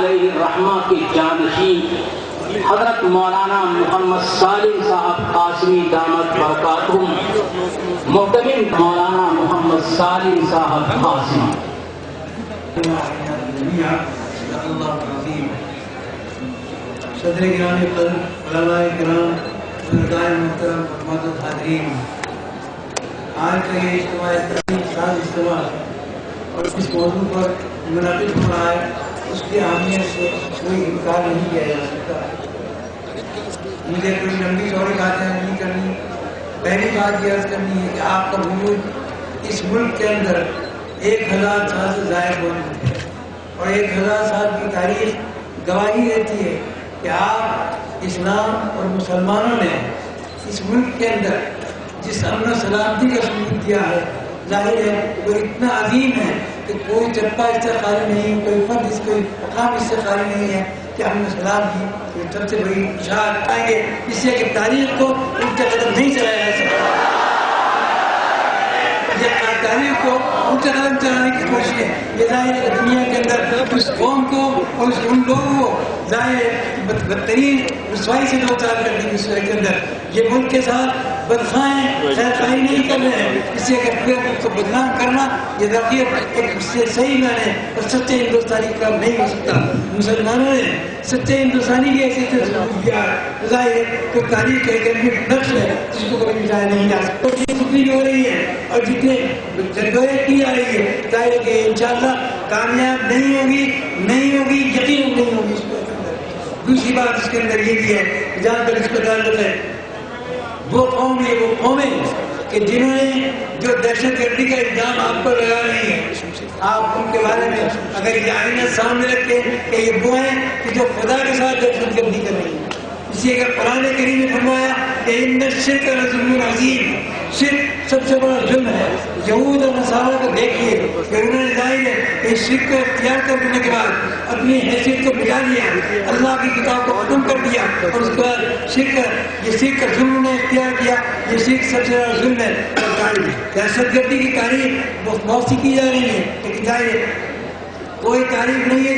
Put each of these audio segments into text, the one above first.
علیہ الرحمہ کے جانشین حضرت مولانا محمد سالم صاحب قاسمی دامت برکاتہم، محترم مولانا محمد سالم صاحب قاسمی۔ صدر گرامی قدر، علماء کرام، بزرگان محترم، معزز حاضرین، آج کا یہ اجتماع ساز اجتماع اور اس موضوع پر منعقد ہو رہا ہے، اس کی اہمیت سے کوئی انکار نہیں کیا جا سکتا۔ مجھے کوئی لمبی چوڑی باتیں نہیں کرنی، پہلی بات یہ عرض کرنی ہے کہ آپ کا وجود اس ملک کے اندر 1000 سال سے زائد ہو چکے ہیں، اور 1000 سال کی تاریخ گواہی دیتی ہے کہ آپ اسلام اور مسلمانوں نے اس ملک کے اندر جس امن و سلامتی کا ثبوت دیا ہے، ظاہر ہے وہ اتنا عظیم ہے کہ کوئی چپا اس سے خالی نہیں، کوئی فرد اس کوئی مقام اس سے خالی نہیں ہے کہ امن و سلام کی سب سے بڑی اشاعت پائیں گے، اس سے کہ تاریخ کو الٹا قدم نہیں چلایا جا سکتا۔ تاریخ کو الٹا قدم چلانے کی کوشش ہے، یہ ظاہر ہے دنیا کے اندر اس قوم کو اور ان لوگوں کو ظاہر بدترین رسوائی سے دو چار کر دی اس وقت کے اندر۔ یہ ملک کے ساتھ بدخائیں خیر خواہی نہیں کر رہے ہیں، اس سے کہ پھر کو بدنام کرنا یہ ذخیر ایک صحیح معنی اور سچے ہندوستانی کا نہیں ہو سکتا۔ مسلمانوں نے سچے ہندوستانی کی حیثیت سے ثبوت دیا ہے، ظاہر ہے کہ تاریخ کا ایک اہم نقش ہے جس کو کبھی مٹایا نہیں جا سکتا۔ سکری ہو رہی ہے اور جتنے جدوجہد کی جا رہی ہے، ظاہر ہے کہ انشاءاللہ کامیاب نہیں ہوگی، یقین نہیں ہوگی اس کے اندر۔ دوسری بات اس کے اندر یہ بھی ہے جہاں تک اس کا تعلق ہے، وہ قوم ہے، وہ قومیں کہ جنہوں نے جو دہشت گردی کا الزام آپ پر لگا رہی ہے، آپ ان کے بارے میں اگر یہ آئینہ سامنے رکھیں کہ یہ وہ ہیں کہ جو خدا کے ساتھ دہشت گردی کر رہی ہے، اسی اگر قرآن کریم نے فرمایا کہ ان الشرک لظلم عظیم، شرک سب سے بڑا ظلم ہے۔ یہود اور نصارہ کو دیکھیے کہ انہوں نے ظاہر ہے کہ شرک کو اختیار کرنے کے بعد اپنی حیثیت کو بجا لیا، اللہ کی کتاب کو ختم کر دیا، اور اس کے بعد یہ شرک کا ظلم نے اختیار کیا، یہ شرک سب سے بڑا ظلم ہے۔ دہشت گردی کی تاریخ بہت سی کی جا رہی ہے، لیکن ظاہر ہے کوئی تاریخ نہیں ہے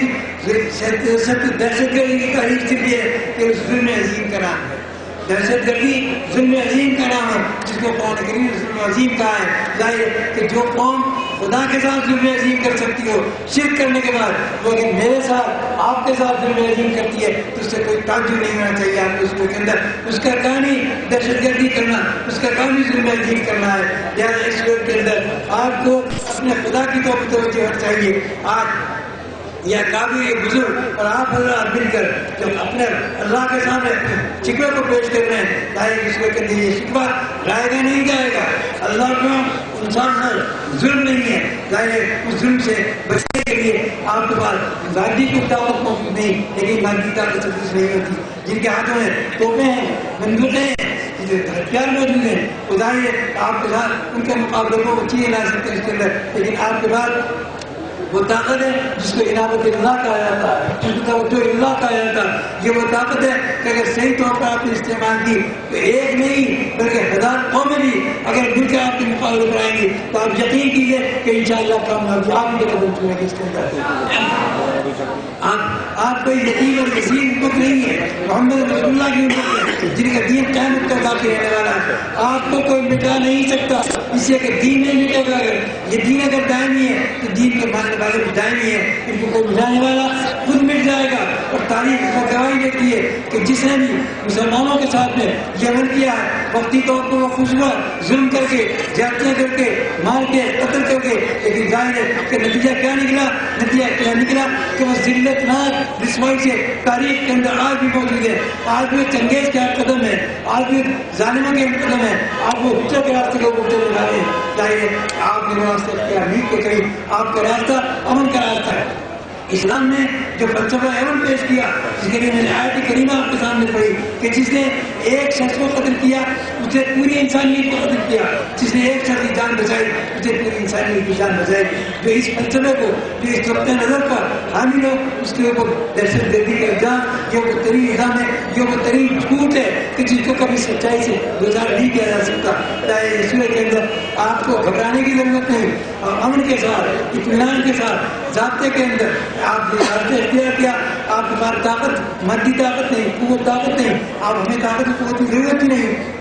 دہشت گردی کی تاریخ صرف یہ ہے کہ اس ظلم عظیم کا نام ہے۔ دہشت گردی ظلم عظیم کا نام ہے جس کو قرآن کریم نے ظلم عظیم کہا ہے۔ ظاہر ہے کہ جو قوم خدا کے ساتھ ظلم عظیم کر سکتی ہو شرک کرنے کے بعد، وہ اگر میرے ساتھ آپ کے ساتھ ظلم عظیم کرتی ہے تو اس سے کوئی تعجب نہیں ہونا چاہیے آپ کو۔ اس کے اندر اس کا کام ہی دہشت گردی کرنا، اس کا کام ہی ظلم عظیم کرنا ہے۔ لہٰذا اس وقت کے اندر آپ کو اپنے خدا کی طرف توجہ ہونا چاہیے۔ آپ یا کافی یہ بزرگ اور آپ حضرات مل کر جب اپنے اللہ کے سامنے شکوے کو پیش کر رہے ہیں، ظاہر اس وقت کے یہ شکوہ رائے گا نہیں جائے گا۔ اللہ کو انسان پر ظلم نہیں ہے، ظاہر اس ظلم سے بچنے کے لیے آپ کے پاس ذاتی کو طاقت موجود نہیں، لیکن ذاتی طاقت سب کچھ نہیں ہوتی۔ جن کے ہاتھوں میں توپیں ہیں، بندوقیں ہیں، ہتھیار موجود ہیں، وہ ظاہر ہے آپ کے ساتھ ان کے مقابلے کو چیزیں لا سکتے ہیں اس کے اندر، لیکن آپ کے بعد وہ طاقت ہے جس کو عنابت اللہ کہا جاتا ہے، جس کو توجہ اللہ کہا جاتا ہے۔ یہ وہ طاقت ہے کہ اگر صحیح طور پر آپ نے استعمال کی تو ایک نہیں بلکہ 1000 قومیں بھی اگر مل کے آپ کے مقابلے پر آئیں گی تو آپ یقین کیجیے کہ انشاءاللہ کامیابی آپ کے قدم چلیں گے اس کے اندر۔ آپ کوئی یتیم اور یسیر امت نہیں ہے، محمد رسول اللہ کی امت ہے جن کا دین قیامت تک باقی رہنے والا ہے۔ آپ کو کوئی مٹا نہیں سکتا، اس سے کہ دین نہیں مٹے گا۔ اگر یہ دین اگر دائمی ہے تو دین کے ماننے والے بھی دائمی ہے، ان کو کوئی مٹانے والا خود مٹ جائے گا۔ اور تاریخ کا گواہی دیتی ہے کہ جس نے بھی مسلمانوں کے ساتھ میں یہ عمل کیا ہے، وقتی طور پر وہ خوش ہوا، ظلم کر کے، زیادتیاں کر کے، مار کے، قتل کر کے، لیکن ظاہر ہے کہ نتیجہ کیا نکلا؟ نتیجہ کیا نکلا کہ وہ ذلت ناک رسوائی سے تاریخ کے اندر آج بھی موجود ہے۔ آج بھی چنگیز کے قدم ہے، آج بھی ظالموں کے قدم ہے، آج وہ ہٹلر کے راستے کو اٹھتے ہوئے جا رہے ہیں۔ ظاہر ہے آپ نے راستے اختیار نہیں کے قریب آپ کا راستہ امن کا راستہ ہے۔ اسلام نے جو فلسفہ امن پیش کیا، جس کے لیے میں نے آیت کریمہ آپ کے سامنے پڑھی کہ جس نے ایک شخص کو قتل کیا اس نے پوری انسانیت کو قتل کیا، جس نے ایک شخص کی جان بچائی اس نے پوری انسانیت کی جان بچائی۔ جو اس فلسفے کو، جو اس نقطۂ نظر کا حامل ہو، اس کے اوپر دہشت گردی کا الزام یہ وہ ترین الزام ہے، یہ وہ ترین جھوٹ ہے کہ جس کو کبھی سچائی سے گزار نہیں کیا جا سکتا۔ اس صورت کے اندر آپ کو گھبرانے کی ضرورت نہیں، اور امن کے ساتھ، اطمینان کے ساتھ، ضابطے کے اندر آپ نے ضابطے اختیار کیا ہماری طاقت مادی طاقت نہیں، قوت طاقت نہیں، آپ ہمیں طاقت و قوت کی ضرورت ہی نہیں.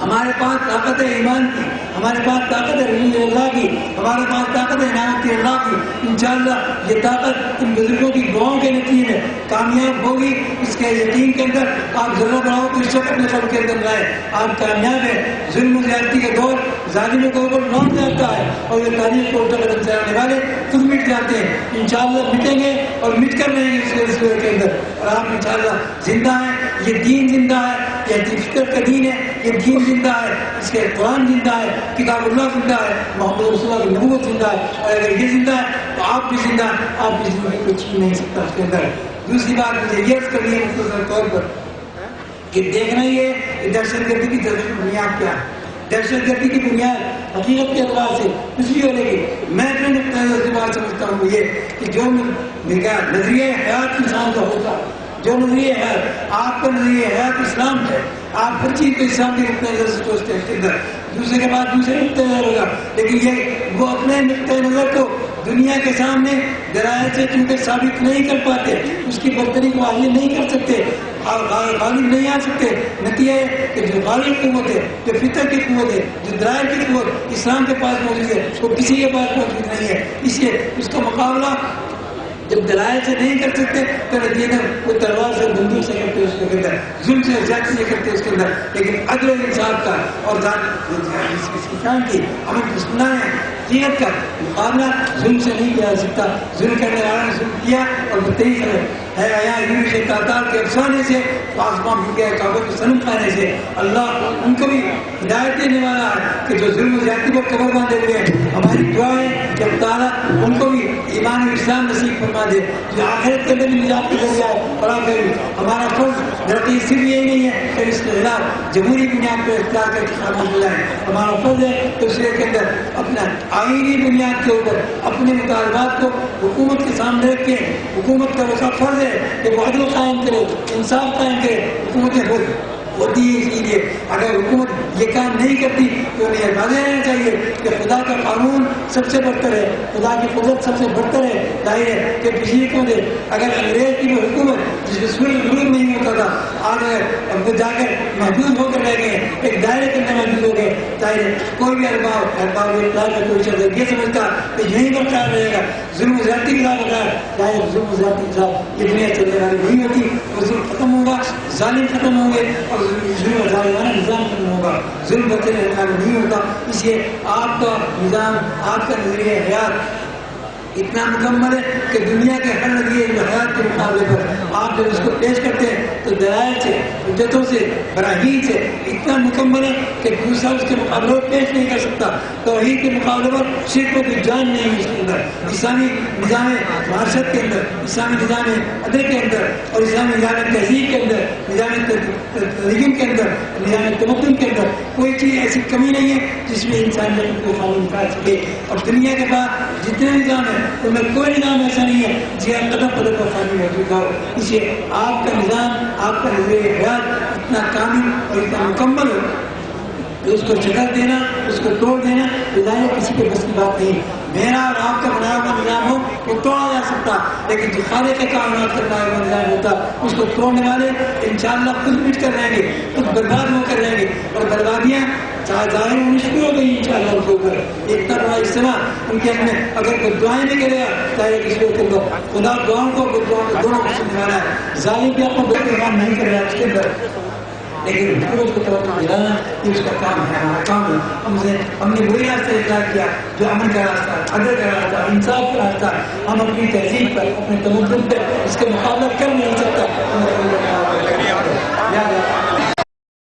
ہمارے پاس طاقت ہے ایمان کی، ہمارے پاس طاقت ہے رضی اللہ کی، ہمارے پاس طاقت ہے عنایت اللہ کی. انشاءاللہ یہ طاقت ان بزرگوں کی دعاؤں کے نتیجے میں کامیاب ہوگی. اس کے یقین کے اندر آپ ذرہ بڑھاؤ تو اس وقت اپنے قلب کے اندر لائے، آپ کامیاب ہیں. ظلم و زیادتی کا دور ظالموں کے اوپر لوٹ جاتا ہے اور یہ تاریخ کو الٹا قدم چلانے والے خود مٹ جاتے ہیں. انشاءاللہ مٹیں گے اور مٹ کر رہیں گے اس سلسلے کے اندر. اور آپ انشاءاللہ زندہ ہیں، یہ دین زندہ ہے، یہ فطرت کا دین ہے، یہ دین زندہ ہے، اس کے قرآن زندہ ہے، کتاب اللہ زندہ ہے، محمد رسول اللہ کی نبوت زندہ ہے. اور اگر یہ زندہ ہے تو آپ بھی زندہ ہیں، آپ کی زندگی کو چھین نہیں سکتا اس کے اندر. دوسری بات مجھے یہ عرض کرنی ہے مختصر طور پر کہ دیکھنا یہ کہ دہشت گردی کی بنیاد کیا ہے. دہشت گردی کی بنیاد حقیقت کے اعتبار سے کچھ بھی ہونے کی میں اپنے نقطۂ نظر سے بات سمجھتا ہوں یہ کہ جو نظریہ حیات انسان کا ہوتا، جو نظریہ حیات آپ کا نظریہ حیات اسلام ہے، آپ ہر چیز کو اسلام کے نقطۂ نظر سے سوچتے ہیں. اس کے اندر دوسرے کے بعد دوسرے نقطۂ نظر ہوگا، لیکن یہ وہ اپنے نقطۂ نظر کو دنیا کے سامنے دلائل سے چونکہ ثابت نہیں کر پاتے، اس کی برتری کو حاصل نہیں کر سکتے، غالب نہیں آ سکتے. نتیجہ ہے کہ جو غالب قوت ہے، جو فطر کی قوت ہے، جو دلائل کی قوت اسلام کے پاس موجود ہے، وہ کسی کے پاس موجود نہیں ہے. اس لیے اس کا مقابلہ جب دلائل سے نہیں کر سکتے تو نتیجہ وہ تلوار سے بندوق سے کرتے اس کے اندر، ظلم سے زیادتی سے کرتے اس کے اندر. لیکن عدل و انصاف کا اور انسان کی امن کی سننا ہے حقیقت کا مقابلہ ظلم سے نہیں کیا جا سکتا. ظلم کرنے والوں نے ظلم کیا اور بدتری ہے سے تاطار کے افسانے سے آسمان ہو گیا کعبہ کے صنم کھانے سے. اللہ ان کو بھی ہدایت دینے والا ہے کہ جو ظلم و زیادتی پر قبر باندھے ہوئے ہیں. ہماری دعا ہے کہ اللہ تعالیٰ ان کو بھی ایمان و اسلام نصیب فرما دے جو آخرت کے اندر بھی نجات کے ذریعہ ہے. اور ہمارا فرض درتی صرف یہی نہیں ہے کہ اس کے خلاف جمہوری بنیاد پر اختیار کر کے خاموش ہو جائیں. ہمارا فرض ہے کہ اس کے اندر اپنا آئینی بنیاد کے اوپر اپنے مطالبات کو حکومت کے سامنے رکھ کے حکومت کا وسا فرض ہے کہ وہ عدل قائم کرے، انصاف قائم کرے. حکومتیں ہوتی ہے اسی لیے اگر حکومت یہ کام نہیں کرتی تو انہیں یہ واضح رہنا چاہیے کہ خدا کا قانون سب سے برتر ہے، خدا کی قدرت سب سے برتر ہے. ظاہر ہے کہ پچھلی حکومت اگر انگریز کی وہ حکومت جس میں سورج نہیں ہوتا تھا آج اب وہ جا کر محدود ہو کر رہ گئے، ایک دائرے کے اندر محدود ہو گئے. ظاہر ہے کوئی بھی کوئی شخص یہ سمجھتا کہ یہیں برقرار رہے گا، ظلم و زیادتی کے خلاف بغیر ظاہر ظلم و زیادتی کے خلاف یہ دنیا چلنے والی نہیں ہوتی. وہ ظلم ختم ہوگا، ظالم ختم ہوں گے اور ظلم و ظالمانہ نظام ختم ہوگا، ظلم بچے رہنے نہیں ہوتا. اس لیے آپ کا نظام، آپ کا نظریہ حیات اتنا مکمل ہے کہ دنیا کے ہر نظریے حیات کے مقابلے پر آپ جب اس کو پیش کرتے ہیں تو دلائل سے، حجتوں سے، براہین سے اتنا مکمل ہے کہ دوسرا اس کے مقابلے پر پیش نہیں کر سکتا. توحید کے مقابلے پر صرف کوئی جان نہیں ہے اس کے اندر. اسلامی نظام معاشرت کے اندر، اسلامی نظام عدل کے اندر اور اسلامی نظام تہذیب کے اندر، نظام ترغیب کے اندر، نظام تمدن کے اندر کوئی چیز ایسی کمی نہیں ہے جس میں انسانیت کو خالی نکال سکے. اور دنیا کے بعد جتنے نظام ہیں ان میں کوئی نظام ایسا نہیں ہے جہاں قدم قدم پر خالی موجود ہو. اس لیے آپ کا نظام، آپ کا نظریہ حیات اتنا کامل اور اتنا مکمل ہو کہ اس کو شکل دینا، اس کو توڑ دینا ظاہر کسی کے بس کی بات نہیں. میرا اور آپ کا بنایا ہوا نظام ہو وہ توڑا جا سکتا، لیکن جو خالق کے کائنات کا بنایا ہوا نظام ہوتا اس کو توڑنے والے انشاءاللہ خود مٹ کر رہیں گے، خود برباد ہو کر رہیں گے. اور بربادیاں ظاہر ہونی شروع ہو گئی انشاءاللہ ان کے اوپر. اتنا بڑا اجتماع ان کے اندر اگر کوئی دعائیں نہیں کرے گا ظاہر کسی کے اندر خدا دعاؤں کو دونوں کو سمجھانا ہے. ظالم بھی آپ کو بڑے کام نہیں کر رہا ہے اس کے اندر، لیکن حکومت کو توجہ دلانا یہ اس کا کام ہے، ہمارا کام ہے. ہم نے وہی راستہ اختیار کیا جو امن کا راستہ، عدل کا راستہ، انصاف کا راستہ. ہم اپنی تہذیب پر، اپنے تمدن پر اس کے مقابلہ کر نہیں سکتا.